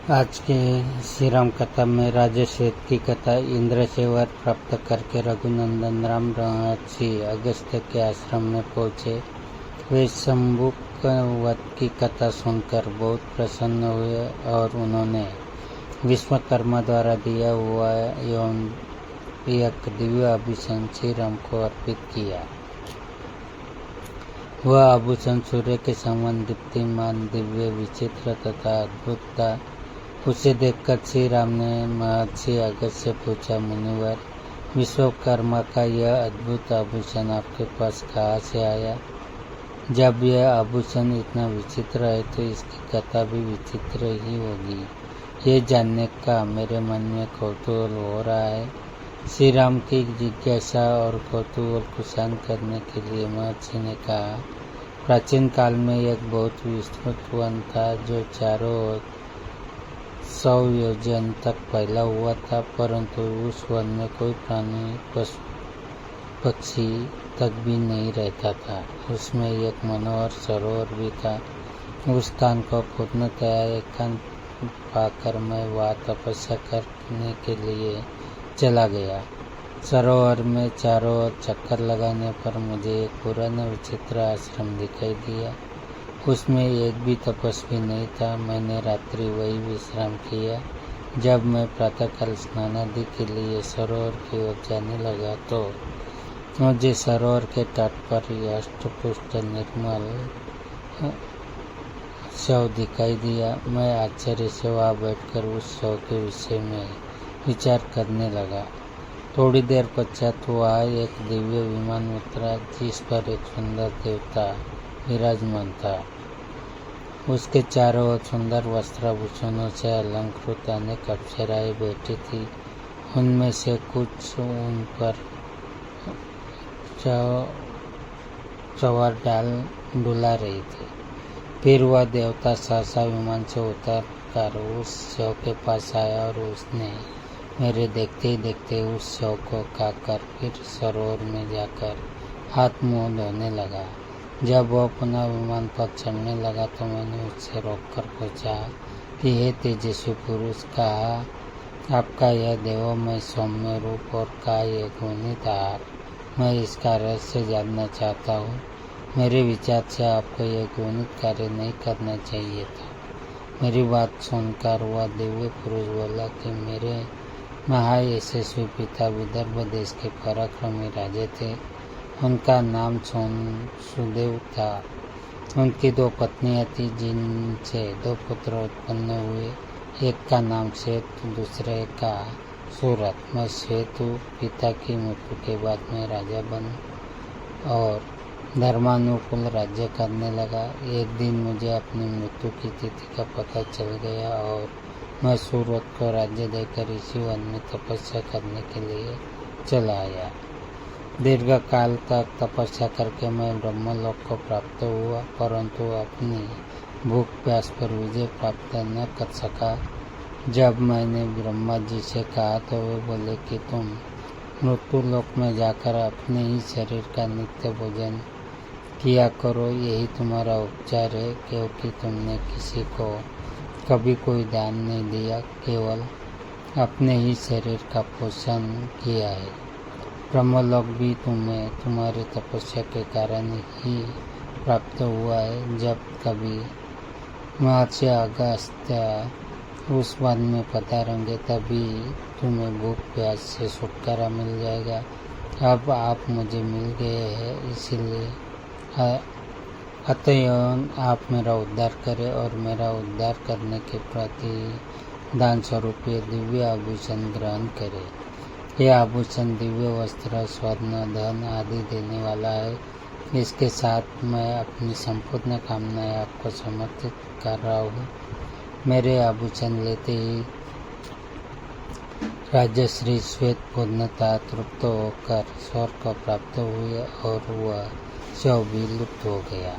आज के श्री राम कथा में राजा श्वेत की कथा। इंद्र से वर प्राप्त करके रघुनंदन राम महर्षि अगस्त्य के आश्रम में पहुँचे। वे शंभुक वध की कथा सुनकर बहुत प्रसन्न हुए और उन्होंने विश्वकर्मा द्वारा दिया हुआ एवं एक दिव्य आभूषण श्री राम को अर्पित किया। वह आभूषण सूर्य के समान दीप्तिमान, दिव्य, विचित्र तथा अद्भुत था। उसे देखकर श्री राम ने महर्षि अगस्त्य से पूछा, मुनिवर, विश्वकर्मा का यह अद्भुत आभूषण आपके पास कहाँ से आया? जब यह आभूषण इतना विचित्र है तो इसकी कथा भी विचित्र ही होगी। ये जानने का मेरे मन में कौतूहल हो रहा है। श्री राम की जिज्ञासा और कौतूहल को शांत करने के लिए महर्षि ने कहा, प्राचीन काल में एक बहुत विस्तृत वन था जो चारों ओर 100 योजन तक फैला हुआ था, परंतु उस वन में कोई प्राणी, पशु, पक्षी तक भी नहीं रहता था। उसमें एक मनोहर सरोवर भी था। उस स्थान को पूर्णतया एकांत पाकर मैं वहाँ तपस्या करने के लिए चला गया। सरोवर में चारों ओर चक्कर लगाने पर मुझे एक पुराना विचित्र आश्रम दिखाई दिया। उसमें एक भी तपस्वी नहीं था। मैंने रात्रि वही विश्राम किया। जब मैं प्रातःकाल स्नानादि के लिए सरोवर की ओर जाने लगा तो मुझे सरोवर के तट पर अष्टपुष्ट निर्मल शव दिखाई दिया। मैं आश्चर्य से वहाँ बैठकर उस शव के विषय में विचार करने लगा। थोड़ी देर पश्चात वहाँ एक दिव्य विमान उतरा जिस पर एक सुंदर देवता विराजमान था। उसके चारों ओर सुंदर वस्त्राभूषणों से अलंकृत अनेक अप्सराएं बैठी थी। उनमें से कुछ उन पर सवार डाल डुला रही थी। फिर वह देवता सहसा विमान से उतरकर उस शव के पास आया और उसने मेरे देखते ही देखते उस शव को खाकर फिर सरोवर में जाकर हाथ मुंह धोने लगा। जब वह पुनः विमान पर चढ़ने लगा तो मैंने उससे रोककर पूछा कि हे तेजस्वी पुरुष, कहा आपका यह देवमय सौम्य रूप और का यह गुणित आहार, मैं इसका रहस्य जानना चाहता हूँ। मेरे विचार से आपको यह गुणित कार्य नहीं करना चाहिए था। मेरी बात सुनकर वह दिव्य पुरुष बोला कि मेरे महायशस्वी पिता विदर्भ देश के पराक्रमी राजा थे। उनका नाम सुदेव था। उनकी 2 पत्नियां थी जिनसे 2 पुत्र उत्पन्न हुए। एक का नाम श्वेत, दूसरे का सूरत। मैं श्वेत हूँ। पिता की मृत्यु के बाद मैं राजा बन और धर्मानुकूल राज्य करने लगा। एक दिन मुझे अपनी मृत्यु की तिथि का पता चल गया और मैं सूरत को राज्य देकर इसी वन में तपस्या करने के लिए चला आया। दीर्घ काल तक तपस्या करके मैं ब्रह्मलोक को प्राप्त हुआ, परंतु अपनी भूख प्यास पर विजय प्राप्त न कर सका। जब मैंने ब्रह्मा जी से कहा तो वे बोले कि तुम मृत्यु लोक में जाकर अपने ही शरीर का नित्य भोजन किया करो, यही तुम्हारा उपचार है, क्योंकि तुमने किसी को कभी कोई दान नहीं दिया, केवल अपने ही शरीर का पोषण किया है। ब्रह्मलोक भी तुम्हें तुम्हारी तपस्या के कारण ही प्राप्त हुआ है। जब कभी महर्षि अगस्त्य उस वन में पधारेंगे तभी तुम्हें भूख प्यास से छुटकारा मिल जाएगा। अब आप मुझे मिल गए हैं, इसीलिए अतएव आप मेरा उद्धार करें और मेरा उद्धार करने के प्रति दान स्वरूप ये दिव्य आभूषण ग्रहण करें। यह आभूषण दिव्य वस्त्र, स्वर्ण, धन आदि देने वाला है। इसके साथ मैं अपनी संपूर्ण कामनाएं आपको समर्पित कर रहा हूँ। मेरे आभूषण लेते ही राजश्री श्वेत पूर्णतः तृप्त होकर स्वर्ग को प्राप्त हुए और वह शव भी लुप्त हो गया।